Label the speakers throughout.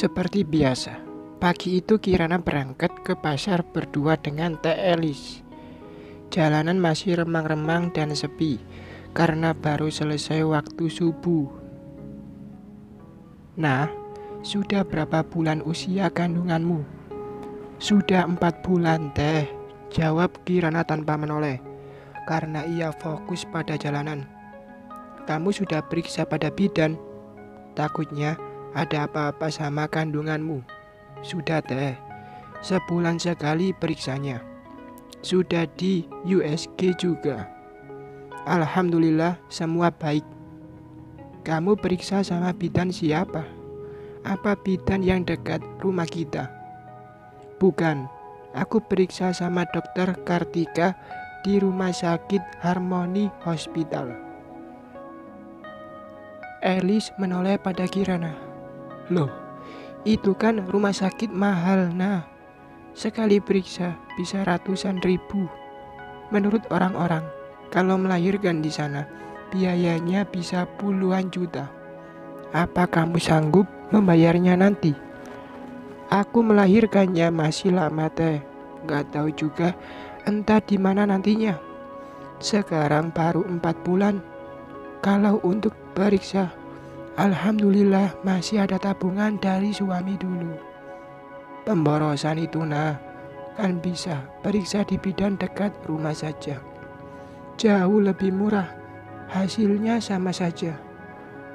Speaker 1: Seperti biasa, pagi itu Kirana berangkat ke pasar berdua dengan Teh Elis. Jalanan masih remang-remang dan sepi karena baru selesai waktu subuh. Nah, sudah berapa bulan usia kandunganmu? Sudah 4 bulan, Teh, jawab Kirana tanpa menoleh, karena ia fokus pada jalanan. Kamu sudah periksa pada bidan? Takutnya ada apa-apa sama kandunganmu. Sudah, Teh, sebulan sekali periksanya. Sudah di USG juga. Alhamdulillah semua baik. Kamu periksa sama bidan siapa? Apa bidan yang dekat rumah kita? Bukan, aku periksa sama dokter Kartika di rumah sakit Harmony Hospital. Elis menoleh pada Kirana. Loh, itu kan rumah sakit mahal, nah. Sekali periksa bisa ratusan ribu. Menurut orang-orang, kalau melahirkan di sana, biayanya bisa puluhan juta. Apa kamu sanggup membayarnya nanti? Aku melahirkannya masih lama, Teh. Gak tahu juga entah di mana nantinya. Sekarang baru 4 bulan. Kalau untuk periksa, alhamdulillah masih ada tabungan dari suami dulu. Pemborosan itu kan bisa periksa di bidan dekat rumah saja. Jauh lebih murah, hasilnya sama saja.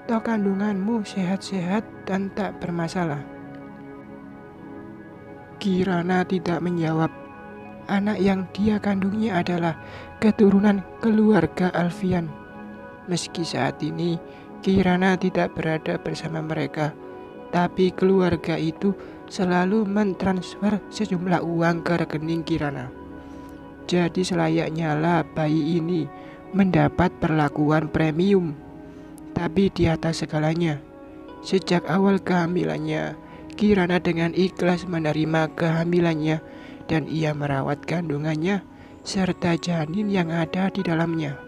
Speaker 1: Toh kandunganmu sehat-sehat dan tak bermasalah. Kirana tidak menjawab. Anak yang dia kandungnya adalah keturunan keluarga Alfian. Meski saat ini Kirana tidak berada bersama mereka, tapi keluarga itu selalu mentransfer sejumlah uang ke rekening Kirana. Jadi selayaknya lah bayi ini mendapat perlakuan premium. Tapi di atas segalanya, sejak awal kehamilannya, Kirana dengan ikhlas menerima kehamilannya dan ia merawat kandungannya serta janin yang ada di dalamnya.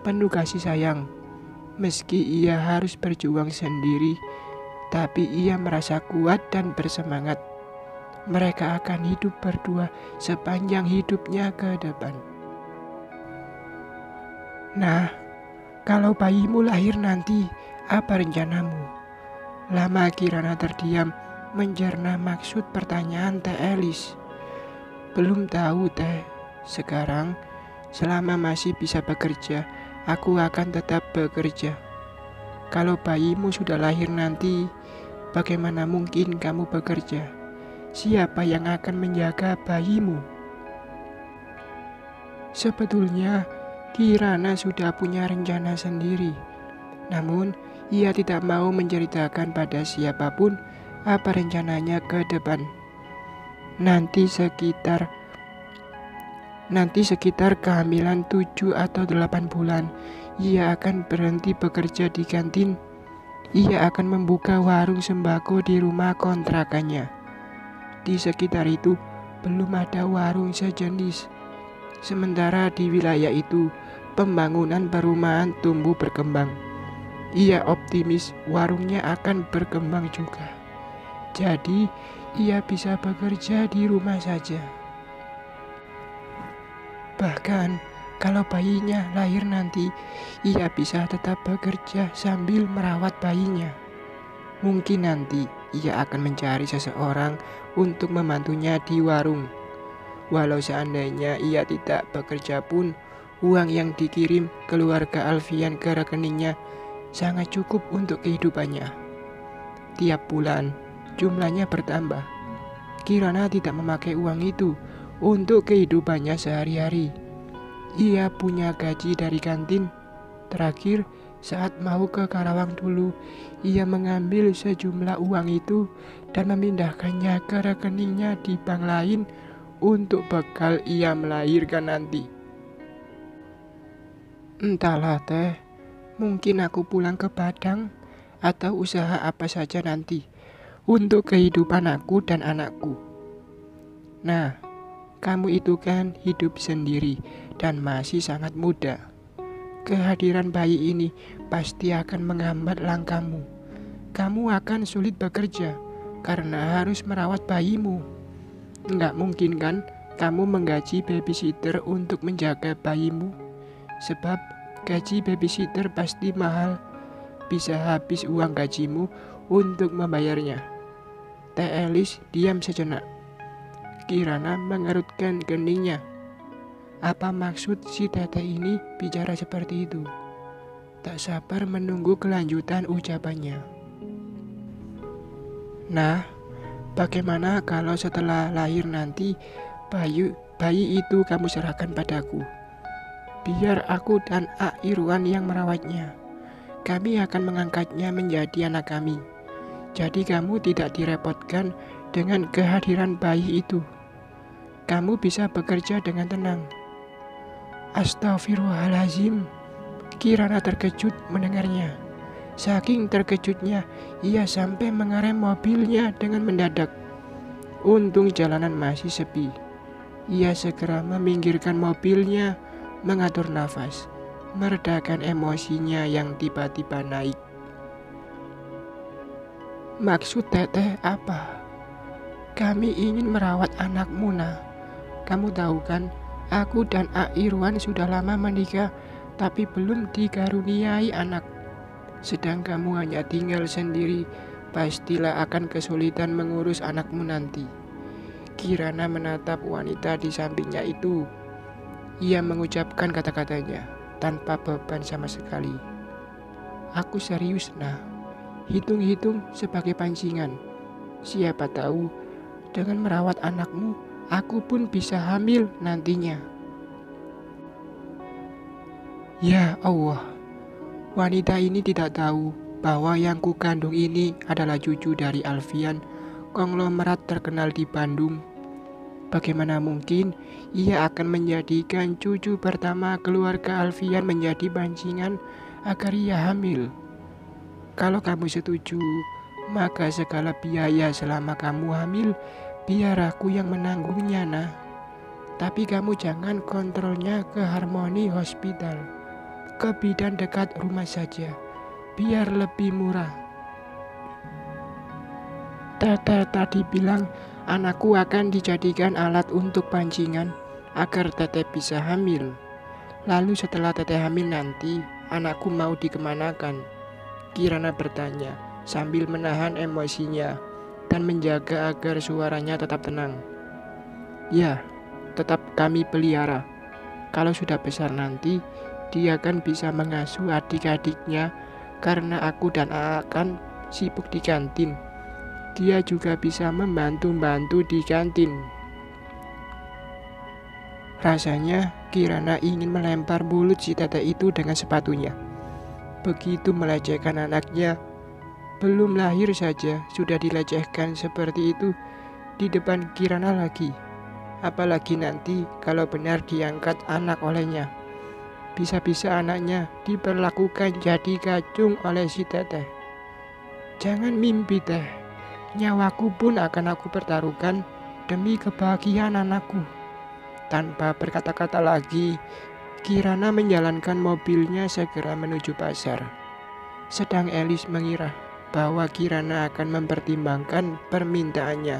Speaker 1: Penuh kasih sayang, meski ia harus berjuang sendiri, tapi ia merasa kuat dan bersemangat. Mereka akan hidup berdua sepanjang hidupnya ke depan. Nah, kalau bayimu lahir nanti, apa rencanamu? Lama Kirana terdiam mencerna maksud pertanyaan Teh Elis. Belum tahu, Teh. Sekarang, selama masih bisa bekerja, aku akan tetap bekerja. Kalau bayimu sudah lahir nanti, bagaimana mungkin kamu bekerja? Siapa yang akan menjaga bayimu? Sebetulnya, Kirana sudah punya rencana sendiri. Namun, ia tidak mau menceritakan pada siapapun apa rencananya ke depan. Nanti sekitar kehamilan 7 atau 8 bulan, ia akan berhenti bekerja di kantin. Ia akan membuka warung sembako di rumah kontrakannya. Di sekitar itu belum ada warung sejenis. Sementara di wilayah itu pembangunan perumahan tumbuh berkembang. Ia optimis warungnya akan berkembang juga. Jadi ia bisa bekerja di rumah saja. Bahkan kalau bayinya lahir nanti, ia bisa tetap bekerja sambil merawat bayinya. Mungkin nanti ia akan mencari seseorang untuk membantunya di warung. Walau seandainya ia tidak bekerja pun, uang yang dikirim keluarga Alfian ke rekeningnya sangat cukup untuk kehidupannya. Tiap bulan jumlahnya bertambah. Kirana tidak memakai uang itu untuk kehidupannya sehari-hari. Ia punya gaji dari kantin. Terakhir, saat mau ke Karawang dulu, ia mengambil sejumlah uang itu dan memindahkannya ke rekeningnya di bank lain untuk bekal ia melahirkan nanti. Entahlah, Teh, mungkin aku pulang ke Padang atau usaha apa saja nanti untuk kehidupan aku dan anakku. Nah, kamu itu kan hidup sendiri dan masih sangat muda. Kehadiran bayi ini pasti akan menghambat langkahmu. Kamu akan sulit bekerja, karena harus merawat bayimu. Nggak mungkin kan kamu menggaji babysitter untuk menjaga bayimu? Sebab gaji babysitter pasti mahal. Bisa habis uang gajimu untuk membayarnya. Teh Elis diam sejenak. Kirana mengerutkan keningnya. Apa maksud si teteh ini bicara seperti itu? Tak sabar menunggu kelanjutan ucapannya. Nah, bagaimana kalau setelah lahir nanti bayi itu kamu serahkan padaku? Biar aku dan A. Irwan yang merawatnya. Kami akan mengangkatnya menjadi anak kami. Jadi kamu tidak direpotkan dengan kehadiran bayi itu. Kamu bisa bekerja dengan tenang. Astagfirullahalazim. Kirana terkejut mendengarnya. Saking terkejutnya, ia sampai mengerem mobilnya dengan mendadak. Untung jalanan masih sepi. Ia segera meminggirkan mobilnya, mengatur nafas, meredakan emosinya yang tiba-tiba naik. Maksud teteh apa? Kami ingin merawat anakmu, nah. Kamu tahu kan, aku dan A. Irwan sudah lama menikah, tapi belum dikaruniai anak. Sedang kamu hanya tinggal sendiri, pastilah akan kesulitan mengurus anakmu nanti. Kirana menatap wanita di sampingnya itu. Ia mengucapkan kata-katanya tanpa beban sama sekali. Aku serius, nah. Hitung-hitung sebagai pancingan. Siapa tahu dengan merawat anakmu, aku pun bisa hamil nantinya. Ya Allah, wanita ini tidak tahu bahwa yang kukandung ini adalah cucu dari Alfian, konglomerat terkenal di Bandung. Bagaimana mungkin ia akan menjadikan cucu pertama keluarga Alfian menjadi pancingan agar ia hamil? Kalau kamu setuju, maka segala biaya selama kamu hamil, biar aku yang menanggungnya, nah. Tapi kamu jangan kontrolnya ke Harmoni Hospital, ke bidan dekat rumah saja, biar lebih murah. Teteh tadi bilang anakku akan dijadikan alat untuk pancingan agar teteh bisa hamil. Lalu setelah teteh hamil nanti, anakku mau dikemanakan? Kirana bertanya sambil menahan emosinya dan menjaga agar suaranya tetap tenang. Ya, tetap kami pelihara. Kalau sudah besar nanti, dia kan bisa mengasuh adik-adiknya karena aku dan A kan sibuk di kantin. Dia juga bisa membantu-bantu di kantin. Rasanya Kirana ingin melempar mulut si teteh itu dengan sepatunya. Begitu melecehkan anaknya, belum lahir saja sudah dilecehkan seperti itu di depan Kirana lagi. Apalagi nanti kalau benar diangkat anak olehnya. Bisa-bisa anaknya diperlakukan jadi kacung oleh si teteh. Jangan mimpi teh, nyawaku pun akan aku pertaruhkan demi kebahagiaan anakku. Tanpa berkata-kata lagi, Kirana menjalankan mobilnya segera menuju pasar. Sedang Elis mengira bahwa Kirana akan mempertimbangkan permintaannya.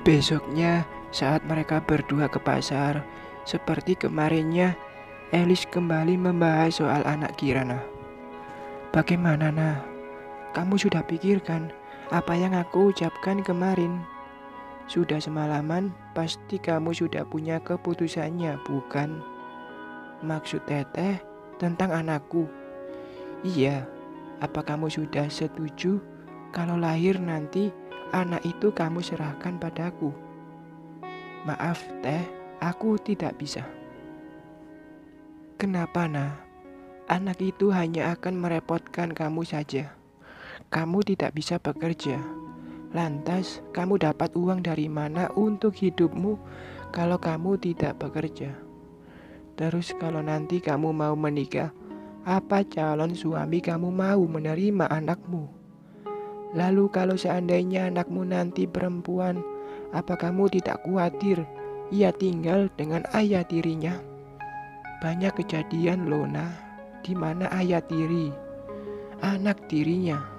Speaker 1: Besoknya saat mereka berdua ke pasar, seperti kemarinnya, Elis kembali membahas soal anak Kirana. Bagaimana, nah? Kamu sudah pikirkan apa yang aku ucapkan kemarin? Sudah semalaman, pasti kamu sudah punya keputusannya, bukan? Maksud teteh tentang anakku. Iya, apa kamu sudah setuju kalau lahir nanti anak itu kamu serahkan padaku? Maaf teh, aku tidak bisa. Kenapa, nah? Anak itu hanya akan merepotkan kamu saja. Kamu tidak bisa bekerja. Lantas, kamu dapat uang dari mana untuk hidupmu kalau kamu tidak bekerja? Terus kalau nanti kamu mau menikah, apa calon suami kamu mau menerima anakmu? Lalu kalau seandainya anakmu nanti perempuan, apa kamu tidak khawatir ia tinggal dengan ayah tirinya? Banyak kejadian loh, nah, di mana ayah tiri, anak tirinya.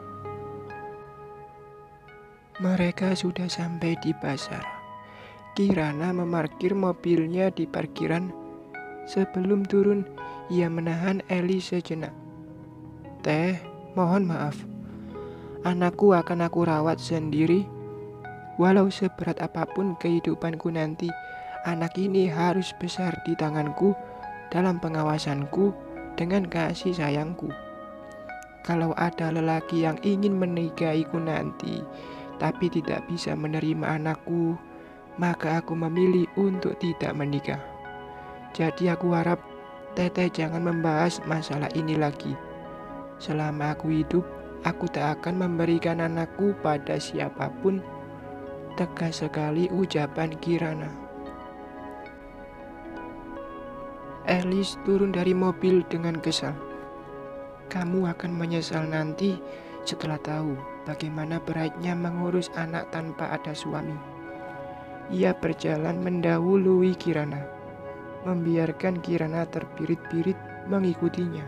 Speaker 1: Mereka sudah sampai di pasar. Kirana memarkir mobilnya di parkiran. Sebelum turun, ia menahan Eli sejenak. "Teh, mohon maaf. Anakku akan aku rawat sendiri. Walau seberat apapun kehidupanku nanti, anak ini harus besar di tanganku, dalam pengawasanku, dengan kasih sayangku. Kalau ada lelaki yang ingin menikahiku nanti, tapi tidak bisa menerima anakku, maka aku memilih untuk tidak menikah. Jadi aku harap Teteh jangan membahas masalah ini lagi. Selama aku hidup, aku tak akan memberikan anakku pada siapapun." Tegas sekali ucapan Kirana. Elis turun dari mobil dengan kesal. "Kamu akan menyesal nanti setelah tahu bagaimana beratnya mengurus anak tanpa ada suami." Ia berjalan mendahului Kirana, membiarkan Kirana terbirit-birit mengikutinya.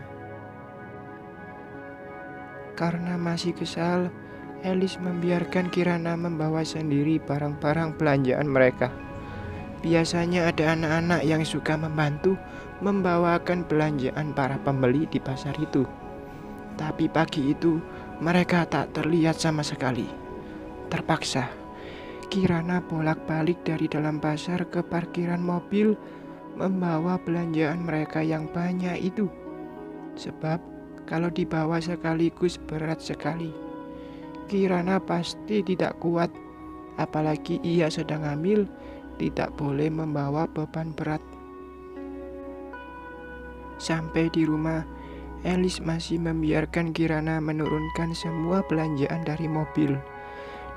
Speaker 1: Karena masih kesal, Elis membiarkan Kirana membawa sendiri barang-barang belanjaan mereka. Biasanya ada anak-anak yang suka membantu membawakan belanjaan para pembeli di pasar itu. Tapi pagi itu mereka tak terlihat sama sekali. Terpaksa, Kirana bolak-balik dari dalam pasar ke parkiran mobil membawa belanjaan mereka yang banyak itu. Sebab kalau dibawa sekaligus berat sekali. Kirana pasti tidak kuat, apalagi ia sedang hamil, tidak boleh membawa beban berat. Sampai di rumah, Elis masih membiarkan Kirana menurunkan semua belanjaan dari mobil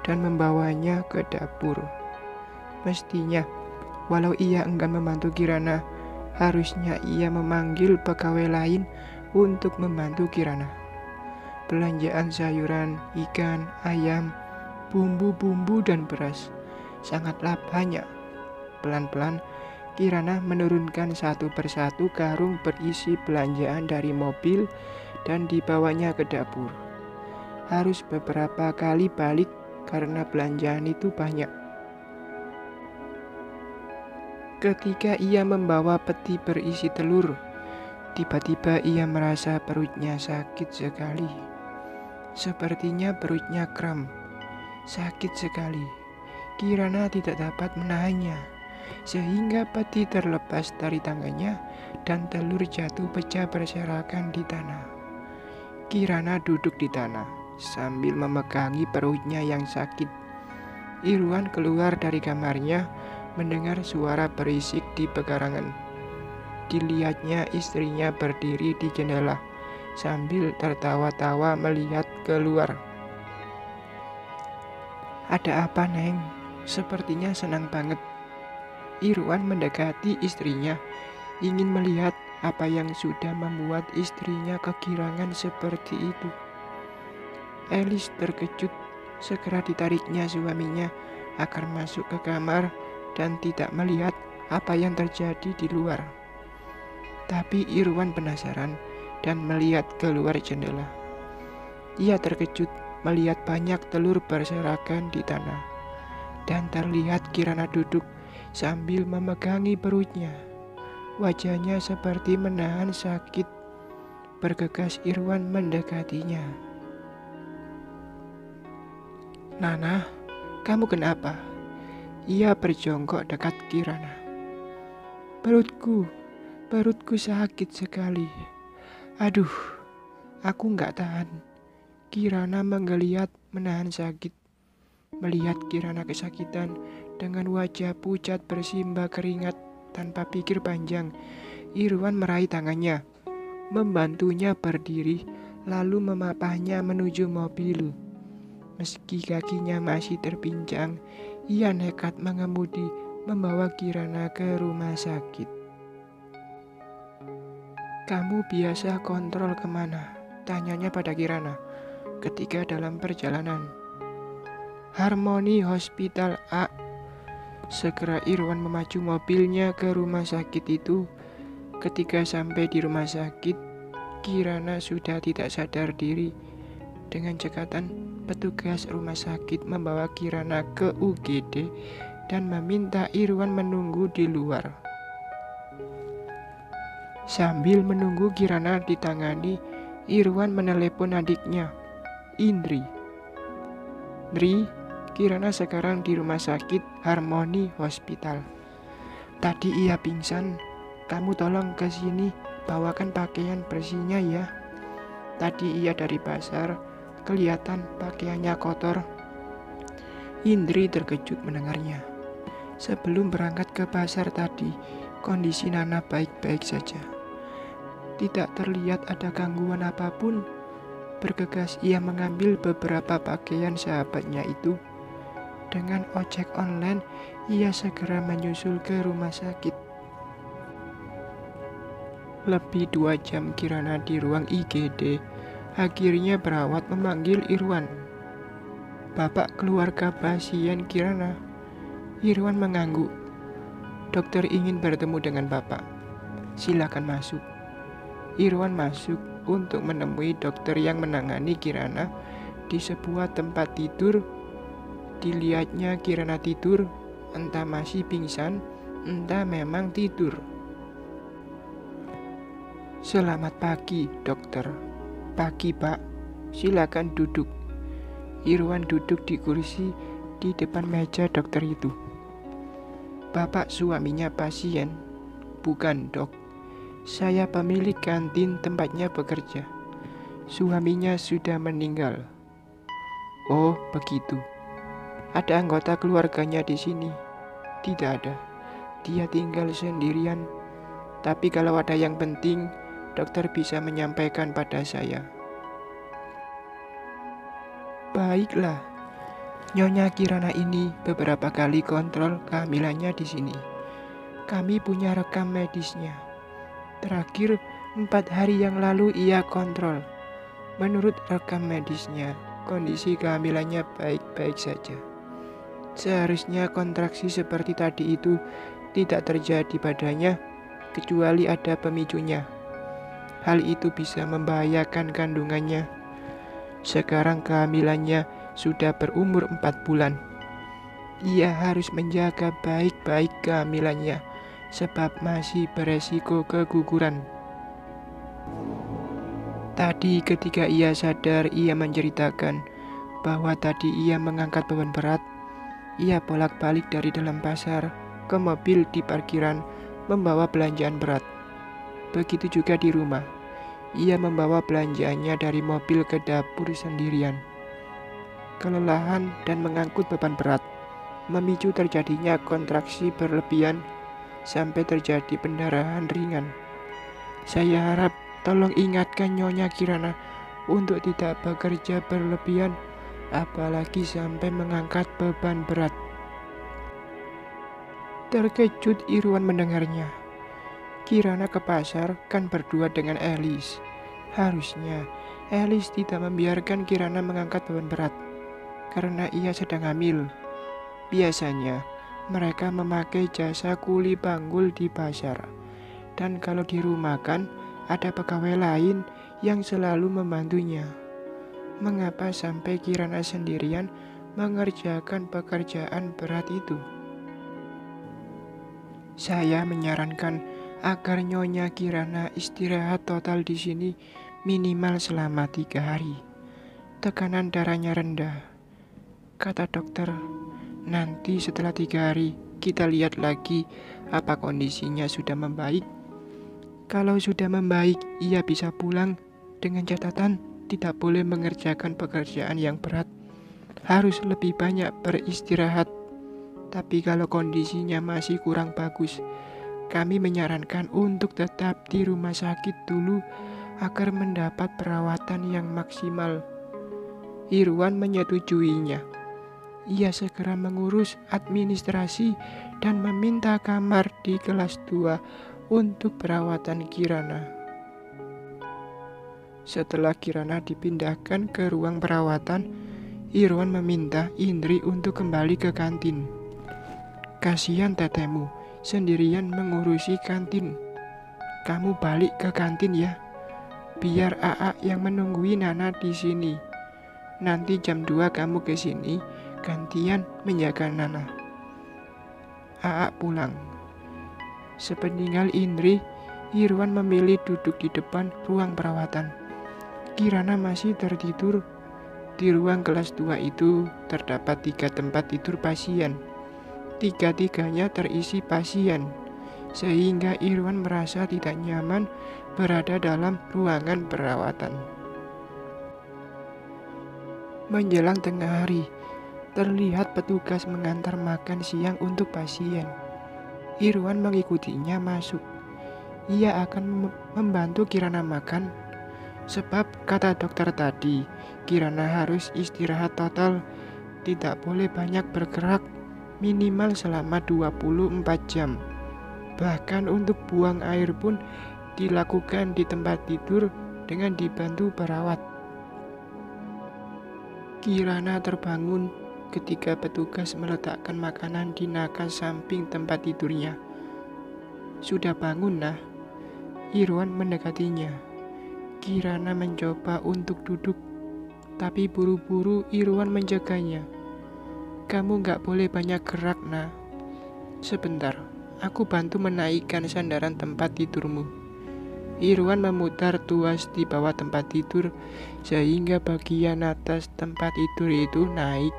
Speaker 1: dan membawanya ke dapur. Mestinya, walau ia enggan membantu Kirana, harusnya ia memanggil pegawai lain untuk membantu Kirana. Belanjaan sayuran, ikan, ayam, bumbu-bumbu dan beras sangatlah banyak. Pelan-pelan Kirana menurunkan satu persatu karung berisi belanjaan dari mobil dan dibawanya ke dapur. Harus beberapa kali balik karena belanjaan itu banyak. Ketika ia membawa peti berisi telur, tiba-tiba ia merasa perutnya sakit sekali. Sepertinya perutnya kram, sakit sekali. Kirana tidak dapat menahannya, sehingga peti terlepas dari tangannya dan telur jatuh pecah berserakan di tanah. Kirana duduk di tanah sambil memegangi perutnya yang sakit. Irwan keluar dari kamarnya mendengar suara berisik di pekarangan. Dilihatnya istrinya berdiri di jendela sambil tertawa-tawa melihat keluar. "Ada apa, Neng? Sepertinya senang banget." Irwan mendekati istrinya, ingin melihat apa yang sudah membuat istrinya kegirangan seperti itu. Elis terkejut, segera ditariknya suaminya agar masuk ke kamar dan tidak melihat apa yang terjadi di luar. Tapi Irwan penasaran dan melihat keluar jendela. Ia terkejut melihat banyak telur berserakan di tanah, dan terlihat Kirana duduk sambil memegangi perutnya. Wajahnya seperti menahan sakit. Bergegas Irwan mendekatinya. "Nana, kamu kenapa?" Ia berjongkok dekat Kirana. Perutku sakit sekali. Aduh, aku nggak tahan." Kirana menggeliat menahan sakit. Melihat Kirana kesakitan dengan wajah pucat bersimbah keringat tanpa pikir panjang, Irwan meraih tangannya, membantunya berdiri, lalu memapahnya menuju mobil. Meski kakinya masih terpincang, ia nekat mengemudi membawa Kirana ke rumah sakit. "Kamu biasa kontrol kemana?" tanyanya pada Kirana ketika dalam perjalanan. "Harmony Hospital A." Segera Irwan memacu mobilnya ke rumah sakit itu. Ketika sampai di rumah sakit, Kirana sudah tidak sadar diri. Dengan cekatan, petugas rumah sakit membawa Kirana ke UGD dan meminta Irwan menunggu di luar. Sambil menunggu Kirana ditangani, Irwan menelepon adiknya, Indri. Indri, Kirana sekarang di rumah sakit Harmony Hospital. Tadi ia pingsan, kamu tolong ke sini bawakan pakaian bersihnya ya. Tadi ia dari pasar, kelihatan pakaiannya kotor. Indri terkejut mendengarnya. Sebelum berangkat ke pasar tadi, kondisi Nana baik-baik saja. Tidak terlihat ada gangguan apapun. Bergegas ia mengambil beberapa pakaian sahabatnya itu. Dengan ojek online, ia segera menyusul ke rumah sakit. Lebih 2 jam Kirana di ruang IGD. Akhirnya perawat memanggil Irwan. Bapak keluarga pasien Kirana. Irwan mengangguk. Dokter ingin bertemu dengan Bapak. Silakan masuk. Irwan masuk untuk menemui dokter yang menangani Kirana di sebuah tempat tidur. Dilihatnya Kirana tidur, entah masih pingsan, entah memang tidur. Selamat pagi, dokter. Pagi, Pak. Silakan duduk. Irwan duduk di kursi di depan meja dokter itu. Bapak suaminya pasien? Bukan, dok. Saya pemilik kantin tempatnya bekerja. Suaminya sudah meninggal. Oh, begitu. Ada anggota keluarganya di sini? Tidak ada. Dia tinggal sendirian. Tapi kalau ada yang penting, dokter bisa menyampaikan pada saya. Baiklah. Nyonya Kirana ini beberapa kali kontrol kehamilannya di sini. Kami punya rekam medisnya. Terakhir 4 hari yang lalu ia kontrol. Menurut rekam medisnya, kondisi kehamilannya baik-baik saja. Seharusnya kontraksi seperti tadi itu tidak terjadi padanya, kecuali ada pemicunya. Hal itu bisa membahayakan kandungannya. Sekarang kehamilannya sudah berumur 4 bulan. Ia harus menjaga baik-baik kehamilannya, sebab masih beresiko keguguran. Tadi ketika ia sadar, ia menceritakan bahwa tadi ia mengangkat beban berat. Ia bolak-balik dari dalam pasar ke mobil di parkiran membawa belanjaan berat. Begitu juga di rumah. Ia membawa belanjaannya dari mobil ke dapur sendirian. Kelelahan dan mengangkut beban berat memicu terjadinya kontraksi berlebihan sampai terjadi pendarahan ringan. Saya harap tolong ingatkan Nyonya Kirana untuk tidak bekerja berlebihan, apalagi sampai mengangkat beban berat. Terkejut Irwan mendengarnya. Kirana ke pasar kan berdua dengan Elis. Harusnya Elis tidak membiarkan Kirana mengangkat beban berat karena ia sedang hamil. Biasanya mereka memakai jasa kuli panggul di pasar. Dan kalau di rumah kan ada pegawai lain yang selalu membantunya. Mengapa sampai Kirana sendirian mengerjakan pekerjaan berat itu? Saya menyarankan agar Nyonya Kirana istirahat total di sini minimal selama 3 hari. Tekanan darahnya rendah. Kata dokter, nanti setelah 3 hari kita lihat lagi apa kondisinya sudah membaik. Kalau sudah membaik, ia bisa pulang dengan catatan tidak boleh mengerjakan pekerjaan yang berat. Harus lebih banyak beristirahat. Tapi kalau kondisinya masih kurang bagus, kami menyarankan untuk tetap di rumah sakit dulu agar mendapat perawatan yang maksimal. Irwan menyetujuinya. Ia segera mengurus administrasi dan meminta kamar di kelas 2 untuk perawatan Kirana. Setelah Kirana dipindahkan ke ruang perawatan, Irwan meminta Indri untuk kembali ke kantin. Kasihan tetemu sendirian mengurusi kantin. Kamu balik ke kantin ya. Biar AA yang menungguin Nana di sini. Nanti jam 2 kamu ke sini, gantian menjaga Nana. Aa pulang. Sepeninggal Indri, Irwan memilih duduk di depan ruang perawatan. Kirana masih tertidur. Di ruang kelas 2 itu terdapat 3 tempat tidur pasien. Tiga-tiganya terisi pasien, sehingga Irwan merasa tidak nyaman berada dalam ruangan perawatan. Menjelang tengah hari, terlihat petugas mengantar makan siang untuk pasien. Irwan mengikutinya masuk. Ia akan membantu Kirana makan, sebab kata dokter tadi, Kirana harus istirahat total, tidak boleh banyak bergerak, minimal selama 24 jam. Bahkan untuk buang air pun dilakukan di tempat tidur dengan dibantu perawat. Kirana terbangun ketika petugas meletakkan makanan di nakas samping tempat tidurnya. Sudah bangun, nah? Irwan mendekatinya. Kirana mencoba untuk duduk, tapi buru-buru Irwan menjaganya. Kamu gak boleh banyak gerak, nah. Sebentar, aku bantu menaikkan sandaran tempat tidurmu. Irwan memutar tuas di bawah tempat tidur sehingga bagian atas tempat tidur itu naik,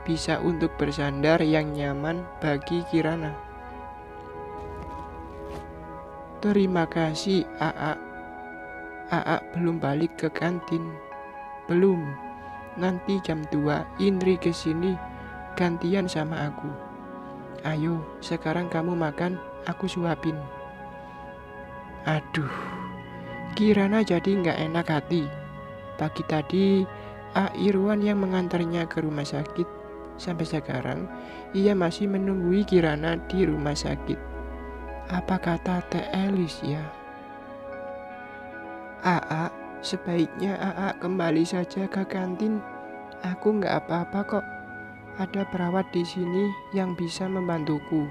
Speaker 1: bisa untuk bersandar yang nyaman bagi Kirana. Terima kasih, Aa. Aa belum balik ke kantin. Belum. Nanti jam 2 Indri kesini gantian sama aku. Ayo, sekarang kamu makan, aku suapin. Aduh, Kirana jadi gak enak hati. Pagi tadi, Irwan yang mengantarnya ke rumah sakit. Sampai sekarang, ia masih menunggui Kirana di rumah sakit. Apa kata Teh Elis ya? Aa, sebaiknya Aa kembali saja ke kantin. Aku gak apa-apa kok. Ada perawat di sini yang bisa membantuku.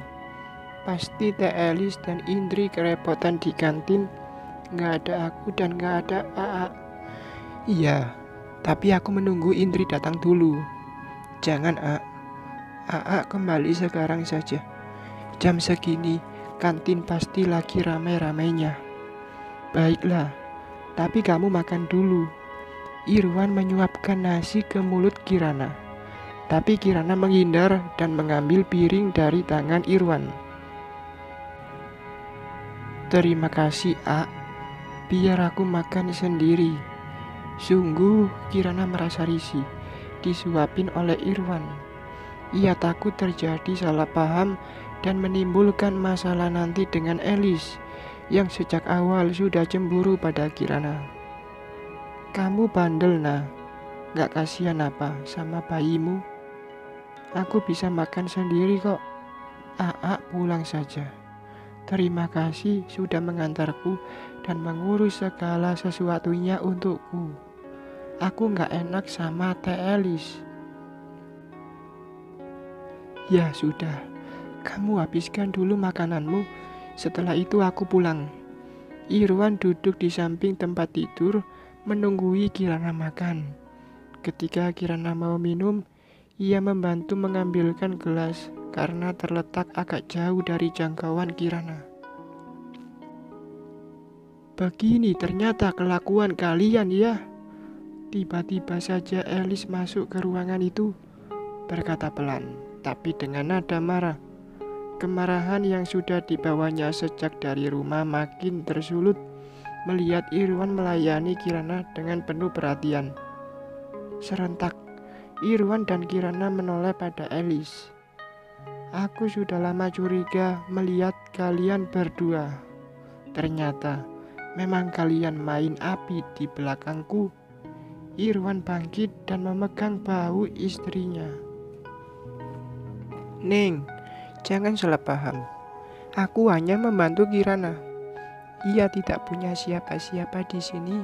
Speaker 1: Pasti Teh Elis dan Indri kerepotan di kantin. Gak ada aku dan gak ada Aa. Iya, tapi aku menunggu Indri datang dulu. Jangan, Aa kembali sekarang saja. Jam segini, kantin pasti lagi ramai-ramainya. Baiklah, tapi kamu makan dulu. Irwan menyuapkan nasi ke mulut Kirana. Tapi Kirana menghindar dan mengambil piring dari tangan Irwan. Terima kasih, biar aku makan sendiri. Sungguh Kirana merasa risih disuapin oleh Irwan. Ia takut terjadi salah paham dan menimbulkan masalah nanti dengan Elis yang sejak awal sudah cemburu pada Kirana. Kamu bandel, nah. Gak kasihan apa sama bayimu? Aku bisa makan sendiri kok. Aa pulang saja. Terima kasih sudah mengantarku dan mengurus segala sesuatunya untukku. Aku gak enak sama Teh Elis. Ya sudah, kamu habiskan dulu makananmu. Setelah itu aku pulang. Irwan duduk di samping tempat tidur menunggui Kirana makan. Ketika Kirana mau minum, ia membantu mengambilkan gelas karena terletak agak jauh dari jangkauan Kirana. Begini ternyata kelakuan kalian ya. Tiba-tiba saja Elis masuk ke ruangan itu, berkata pelan, tapi dengan nada marah. Kemarahan yang sudah dibawanya sejak dari rumah makin tersulut melihat Irwan melayani Kirana dengan penuh perhatian. Serentak, Irwan dan Kirana menoleh pada Elis. Aku sudah lama curiga melihat kalian berdua. Ternyata memang kalian main api di belakangku. Irwan bangkit dan memegang bahu istrinya. Neng, jangan salah paham. Aku hanya membantu Kirana. Ia tidak punya siapa-siapa di sini.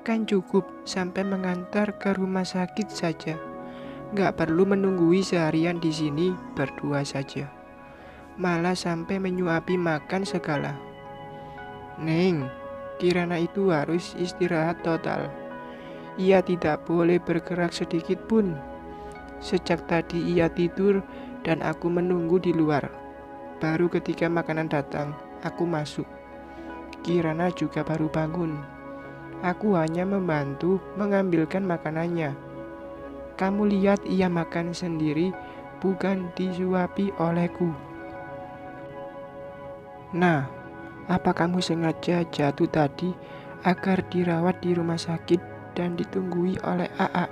Speaker 1: Kan cukup sampai mengantar ke rumah sakit saja. Gak perlu menunggui seharian di sini berdua saja. Malah sampai menyuapi makan segala. Neng, Kirana itu harus istirahat total. Ia tidak boleh bergerak sedikit pun. Sejak tadi ia tidur dan aku menunggu di luar. Baru ketika makanan datang, aku masuk. Kirana juga baru bangun. Aku hanya membantu mengambilkan makanannya. Kamu lihat ia makan sendiri, bukan disuapi olehku. Nah, apa kamu sengaja jatuh tadi agar dirawat di rumah sakit dan ditunggui oleh AA?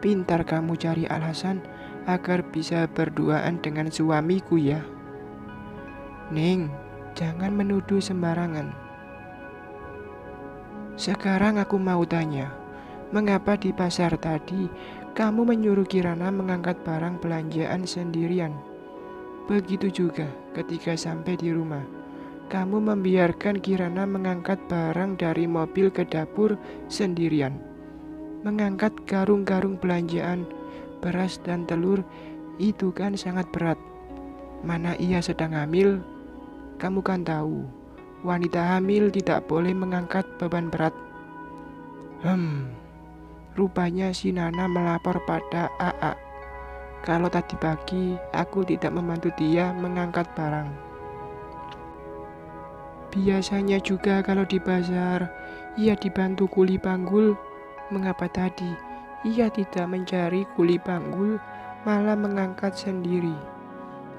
Speaker 1: Pintar kamu cari alasan agar bisa berduaan dengan suamiku ya. Ning, jangan menuduh sembarangan. Sekarang aku mau tanya, mengapa di pasar tadi kamu menyuruh Kirana mengangkat barang belanjaan sendirian? Begitu juga ketika sampai di rumah, kamu membiarkan Kirana mengangkat barang dari mobil ke dapur sendirian. Mengangkat karung-karung belanjaan, beras dan telur, itu kan sangat berat. Mana ia sedang hamil? Kamu kan tahu, wanita hamil tidak boleh mengangkat beban berat. Rupanya si Nana melapor pada AA. Kalau tadi pagi aku tidak membantu dia mengangkat barang. Biasanya juga kalau di pasar ia dibantu kuli panggul. Mengapa tadi ia tidak mencari kuli panggul, malah mengangkat sendiri?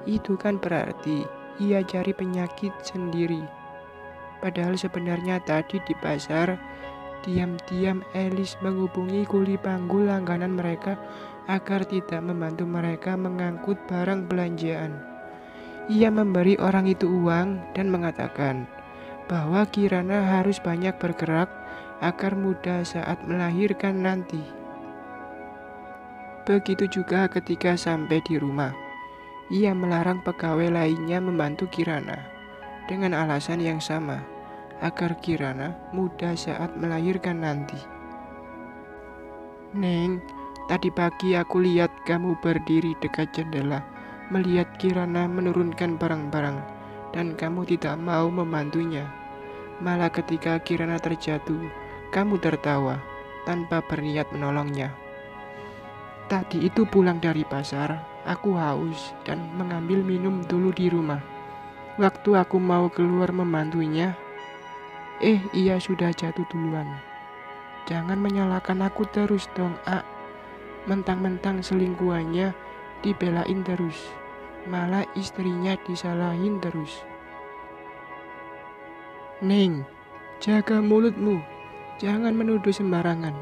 Speaker 1: Itu kan berarti ia cari penyakit sendiri. Padahal sebenarnya tadi di pasar, diam-diam Elis menghubungi kuli panggul langganan mereka agar tidak membantu mereka mengangkut barang belanjaan. Ia memberi orang itu uang dan mengatakan bahwa Kirana harus banyak bergerak agar mudah saat melahirkan nanti. Begitu juga ketika sampai di rumah. Ia melarang pegawai lainnya membantu Kirana dengan alasan yang sama, agar Kirana mudah saat melahirkan nanti. Neng, tadi pagi aku lihat kamu berdiri dekat jendela, melihat Kirana menurunkan barang-barang, dan kamu tidak mau membantunya. Malah ketika Kirana terjatuh, kamu tertawa tanpa berniat menolongnya. Tadi itu pulang dari pasar, aku haus dan mengambil minum dulu di rumah. Waktu aku mau keluar membantunya, ia sudah jatuh duluan. Jangan menyalahkan aku terus dong, A. Mentang-mentang selingkuhannya dibelain terus, malah istrinya disalahin terus. Ning, jaga mulutmu. Jangan menuduh sembarangan.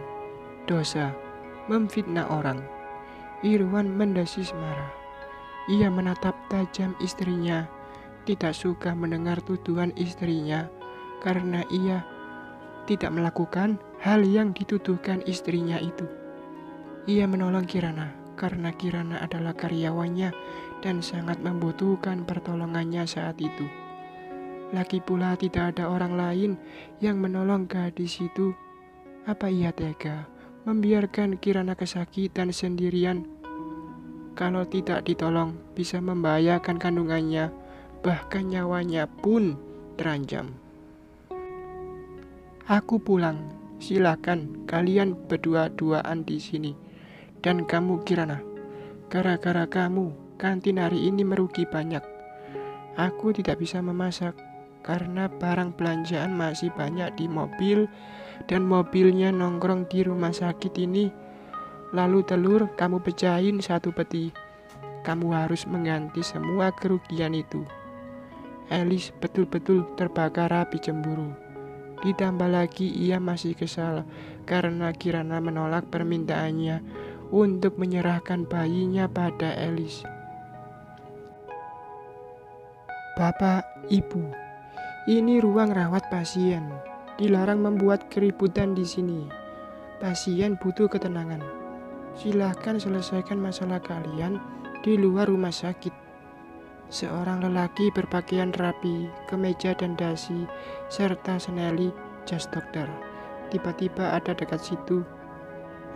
Speaker 1: Dosa memfitnah orang. Irwan mendesis marah. Ia menatap tajam istrinya, tidak suka mendengar tuduhan istrinya karena ia tidak melakukan hal yang dituduhkan istrinya itu. Ia menolong Kirana karena Kirana adalah karyawannya dan sangat membutuhkan pertolongannya saat itu. Lagi pula tidak ada orang lain yang menolong gadis itu. Apa ia tega membiarkan Kirana kesakitan sendirian? Kalau tidak ditolong bisa membahayakan kandungannya, bahkan nyawanya pun terancam. Aku pulang, silakan kalian berdua-duaan di sini. Dan kamu Kirana, gara-gara kamu kantin hari ini merugi banyak. Aku tidak bisa memasak karena barang belanjaan masih banyak di mobil dan mobilnya nongkrong di rumah sakit ini. Lalu telur kamu pecahin satu peti. Kamu harus mengganti semua kerugian itu. Elis betul-betul terbakar api cemburu. Ditambah lagi ia masih kesal karena Kirana menolak permintaannya untuk menyerahkan bayinya pada Elis. Bapak, Ibu, ini ruang rawat pasien. Dilarang membuat keributan di sini. Pasien butuh ketenangan. Silahkan selesaikan masalah kalian di luar rumah sakit. Seorang lelaki berpakaian rapi, kemeja dan dasi, serta seneli jas dokter. Tiba-tiba ada dekat situ.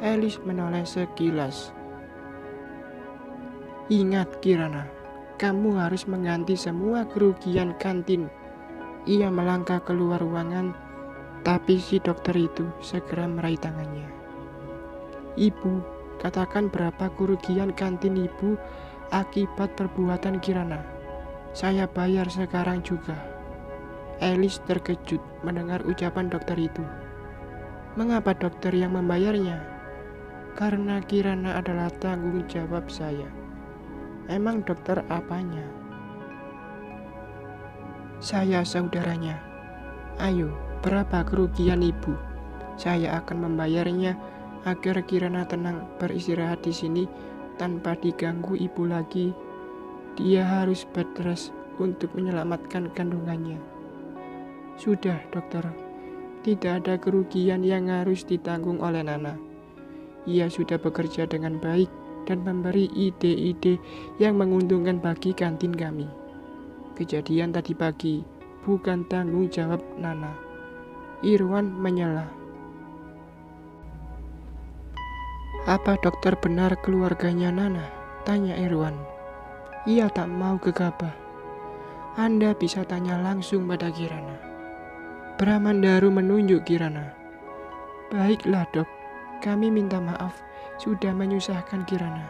Speaker 1: Elis menoleh sekilas. Ingat Kirana, kamu harus mengganti semua kerugian kantin. Ia melangkah keluar ruangan, tapi si dokter itu segera meraih tangannya. Ibu, katakan berapa kerugian kantin ibu akibat perbuatan Kirana. Saya bayar sekarang juga. Elis terkejut mendengar ucapan dokter itu. Mengapa dokter yang membayarnya? Karena Kirana adalah tanggung jawab saya. Emang dokter apanya? Saya saudaranya. Ayo, berapa kerugian ibu? Saya akan membayarnya agar Kirana tenang beristirahat di sini tanpa diganggu ibu lagi. Dia harus bed rest untuk menyelamatkan kandungannya. Sudah, dokter. Tidak ada kerugian yang harus ditanggung oleh Nana. Ia sudah bekerja dengan baik dan memberi ide-ide yang menguntungkan bagi kantin kami. Kejadian tadi pagi bukan tanggung jawab Nana. Irwan menyela. Apa dokter benar keluarganya Nana? Tanya Irwan. Ia tak mau gegabah. Anda bisa tanya langsung pada Kirana. Bramandaru menunjuk Kirana. Baiklah dok, kami minta maaf sudah menyusahkan Kirana.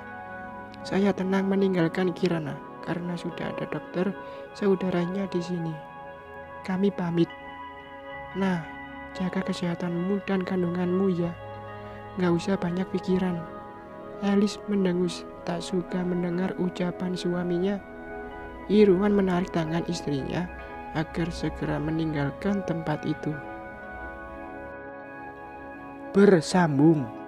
Speaker 1: Saya tenang meninggalkan Kirana karena sudah ada dokter saudaranya di sini. Kami pamit. Nah, jaga kesehatanmu dan kandunganmu ya. Gak usah banyak pikiran. Elis mendengus, tak suka mendengar ucapan suaminya. Irwan menarik tangan istrinya agar segera meninggalkan tempat itu. Bersambung.